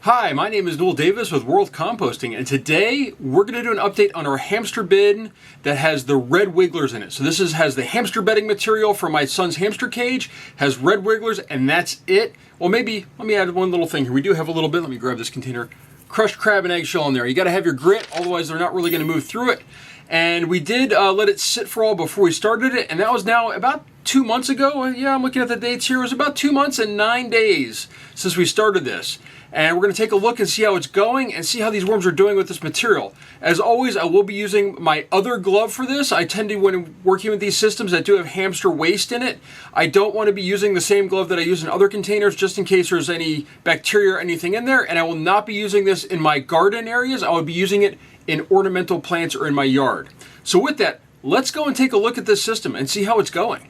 Hi, my name is Noel Davis with World Composting, and today we're going to do an update on our hamster bin that has the red wigglers in it. So this has the hamster bedding material for my son's hamster cage, has red wigglers, and that's it. Well, maybe, let me add one little thing here. We do have a little bit, let me grab this container, crushed crab and eggshell in there. You got to have your grit, otherwise they're not really going to move through it. And we did let it sit for a while before we started it, and that was now about 2 months ago. Yeah, I'm looking at the dates here. It was about 2 months and 9 days since we started this. And we're going to take a look and see how it's going and see how these worms are doing with this material. As always, I will be using my other glove for this. I tend to, when working with these systems that do have hamster waste in it, I don't want to be using the same glove that I use in other containers just in case there's any bacteria or anything in there. And I will not be using this in my garden areas. I will be using it in ornamental plants or in my yard. So with that, let's go and take a look at this system and see how it's going.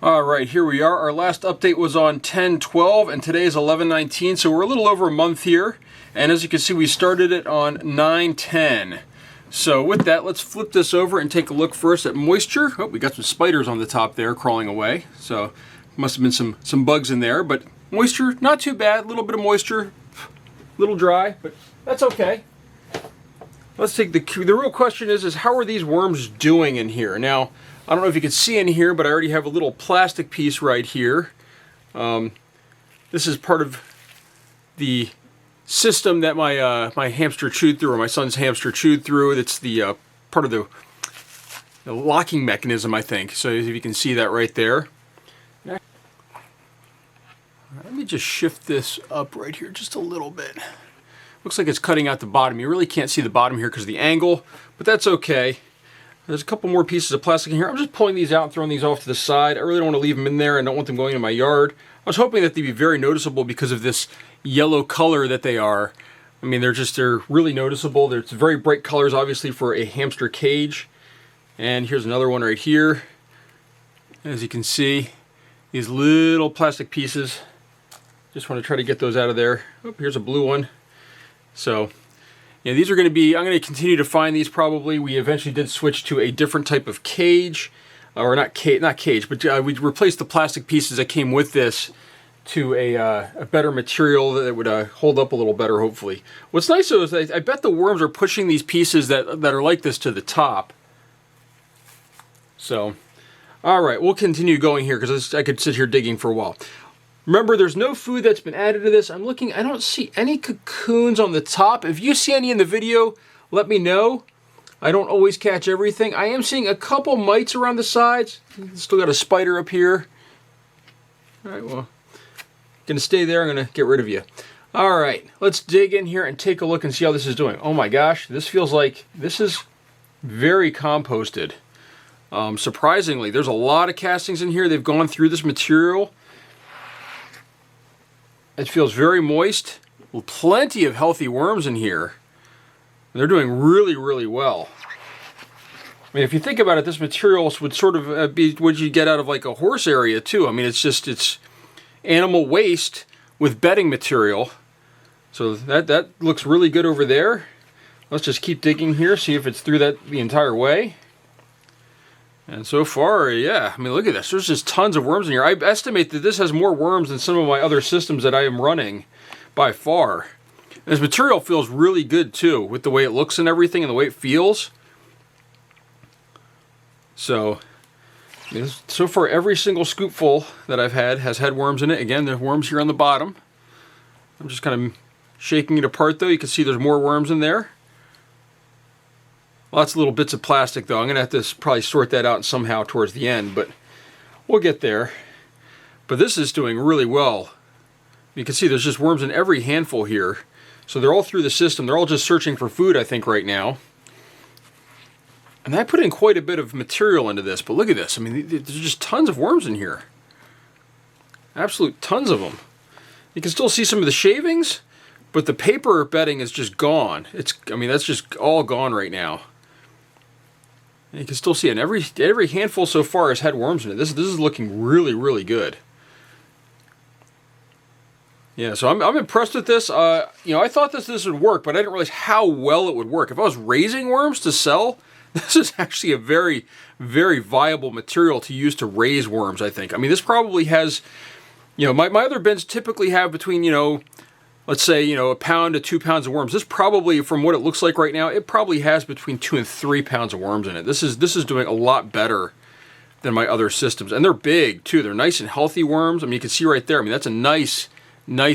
Alright, here we are. Our last update was on 10/12 and today is 11/19, so we're a little over a month here. And as you can see, we started it on 9/10. So with that, let's flip this over and take a look first at moisture. Oh, we got some spiders on the top there crawling away. So must have been some bugs in there, but moisture, not too bad. A little bit of moisture, a little dry, but that's okay. Let's take the real question is how are these worms doing in here? Now, I don't know if you can see in here, but I already have a little plastic piece right here. This is part of the system that my hamster chewed through, or my son's hamster chewed through. It's the part of the locking mechanism, I think. So if you can see that right there. Let me just shift this up right here just a little bit. Looks like it's cutting out the bottom. You really can't see the bottom here because of the angle, but that's okay. There's a couple more pieces of plastic in here. I'm just pulling these out and throwing these off to the side. I really don't want to leave them in there. I don't want them going in my yard. I was hoping that they'd be very noticeable because of this yellow color that they are. I mean, they're really noticeable. It's very bright colors, obviously, for a hamster cage. And here's another one right here. As you can see, these little plastic pieces. Just want to try to get those out of there. Oh, here's a blue one. So, yeah, these are going to be, I'm going to continue to find these probably. We eventually did switch to a different type of cage, or not cage, but we replaced the plastic pieces that came with this to a better material that would hold up a little better, hopefully. What's nice though is that I bet the worms are pushing these pieces that are like this to the top. So, all right, we'll continue going here because I could sit here digging for a while. Remember, there's no food that's been added to this. I'm looking, I don't see any cocoons on the top. If you see any in the video, let me know. I don't always catch everything. I am seeing a couple mites around the sides. Still got a spider up here. All right, well, gonna stay there. I'm gonna get rid of you. All right, let's dig in here and take a look and see how this is doing. Oh my gosh, this feels like this is very composted. Surprisingly, there's a lot of castings in here. They've gone through this material. It feels very moist. Plenty of healthy worms in here. They're doing really, really well. I mean, if you think about it, this material would sort of be what you get out of like a horse area too. I mean, it's animal waste with bedding material. So that looks really good over there. Let's just keep digging here, see if it's through that the entire way. And so far, yeah, I mean, look at this. There's just tons of worms in here. I estimate that this has more worms than some of my other systems that I am running by far. And this material feels really good too, with the way it looks and everything and the way it feels. So, I mean, so far every single scoopful that I've had has had worms in it. Again, there's worms here on the bottom. I'm just kind of shaking it apart though. You can see there's more worms in there. Lots of little bits of plastic though. I'm going to have to probably sort that out somehow towards the end, but we'll get there. But this is doing really well. You can see there's just worms in every handful here. So they're all through the system. They're all just searching for food, I think, right now. And I put in quite a bit of material into this, but look at this. I mean, there's just tons of worms in here. Absolute tons of them. You can still see some of the shavings, but the paper bedding is just gone. I mean, that's just all gone right now. And you can still see it. Every handful so far has had worms in it. This is looking really, really good. Yeah, so I'm impressed with this. You know, I thought this would work, but I didn't realize how well it would work. If I was raising worms to sell, this is actually a very, very viable material to use to raise worms, I think. I mean, this probably has, you know, my other bins typically have between, you know, let's say, you know, 1 pound to 2 pounds of worms. This probably, from what it looks like right now, it probably has between 2 and 3 pounds of worms in it. This is doing a lot better than my other systems. And they're big, too. They're nice and healthy worms. I mean, you can see right there. I mean, that's a nice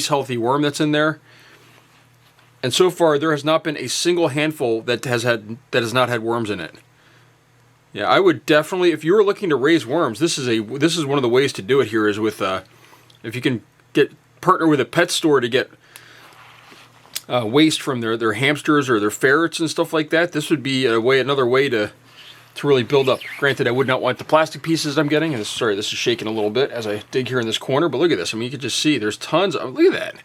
healthy worm that's in there. And so far there has not been a single handful that has not had worms in it. Yeah, I would definitely, if you were looking to raise worms, this is one of the ways to do it here, is with if you can partner with a pet store to get waste from their hamsters or their ferrets and stuff like that. This would be another way to really build up. Granted, I would not want the plastic pieces I'm getting. And sorry, this is shaking a little bit as I dig here in this corner, but look at this. I mean, you can just see there's tons of, look at that.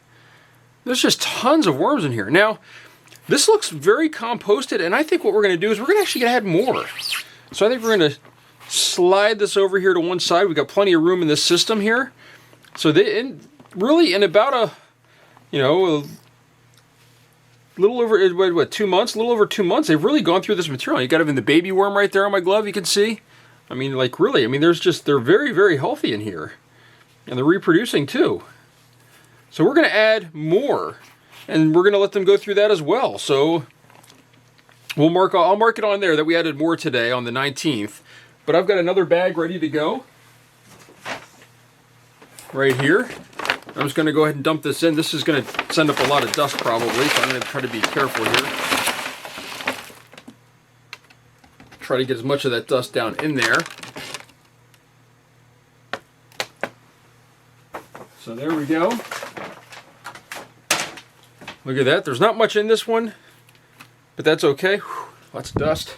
There's just tons of worms in here. Now, this looks very composted, and I think what we're going to do is we're going to actually add more. So I think we're going to slide this over here to one side. We've got plenty of room in this system here. So really in about a little over, what, 2 months? A little over 2 months, they've really gone through this material. You got even the baby worm right there on my glove, you can see. I mean, like, really, I mean, they're very, very healthy in here. And they're reproducing, too. So we're going to add more. And we're going to let them go through that as well. So I'll mark it on there that we added more today on the 19th. But I've got another bag ready to go. Right here. I'm just going to go ahead and dump this in. This is going to send up a lot of dust probably, so I'm going to try to be careful here. Try to get as much of that dust down in there. So there we go. Look at that. There's not much in this one, but that's okay. Whew, lots of dust.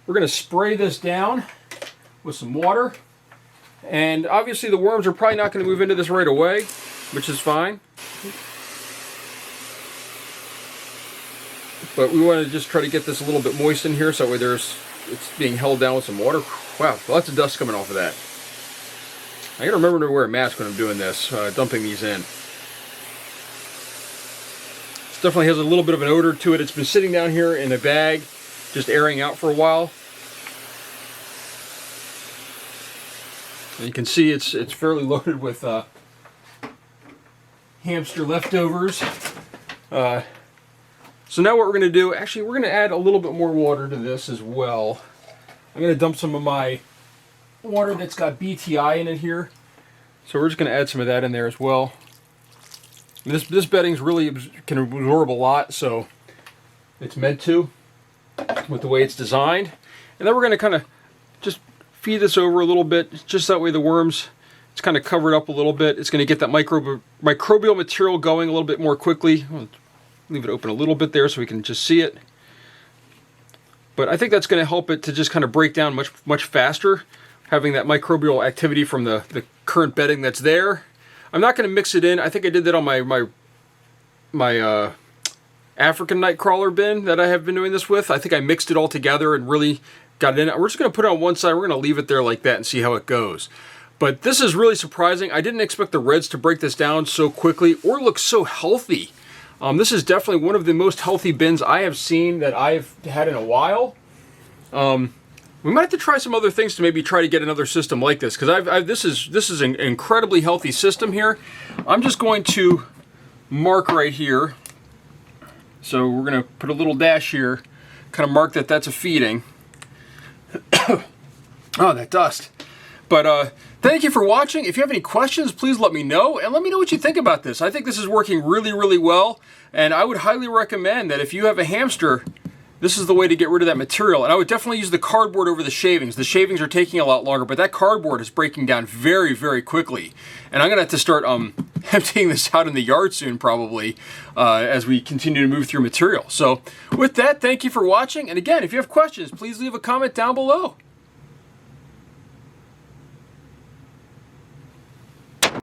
We're going to spray this down with some water. And obviously the worms are probably not going to move into this right away, which is fine. But we want to just try to get this a little bit moist in here, so that way it's being held down with some water. Wow, lots of dust coming off of that. I gotta remember to wear a mask when I'm doing this, dumping these in. This definitely has a little bit of an odor to it. It's been sitting down here in a bag, just airing out for a while. And you can see it's fairly loaded with hamster leftovers. So now what we're going to do, actually we're going to add a little bit more water to this as well. I'm going to dump some of my water that's got BTI in it here. So we're just going to add some of that in there as well. And this bedding's really can absorb a lot, so it's meant to with the way it's designed. And then we're going to kind of just feed this over a little bit, just that way the worms, it's kind of covered up a little bit. It's going to get that microbial material going a little bit more quickly. I'll leave it open a little bit there so we can just see it. But I think that's going to help it to just kind of break down much faster, having that microbial activity from the current bedding that's there. I'm not going to mix it in. I think I did that on my African nightcrawler bin that I have been doing this with. I think I mixed it all together and really got it in. We're just going to put it on one side. We're going to leave it there like that and see how it goes. But this is really surprising. I didn't expect the reds to break this down so quickly or look so healthy. This is definitely one of the most healthy bins I have seen that I've had in a while. We might have to try some other things to maybe try to get another system like this, because this is an incredibly healthy system here. I'm just going to mark right here. So we're going to put a little dash here, kind of mark that that's a feeding. Oh, that dust. But thank you for watching. If you have any questions, please let me know, and let me know what you think about this. I think this is working really, really well, and I would highly recommend that if you have a hamster, this is the way to get rid of that material. And I would definitely use the cardboard over the shavings. The shavings are taking a lot longer, but that cardboard is breaking down very, very quickly. And I'm going to have to start emptying this out in the yard soon, probably, as we continue to move through material. So with that, thank you for watching. And again, if you have questions, please leave a comment down below.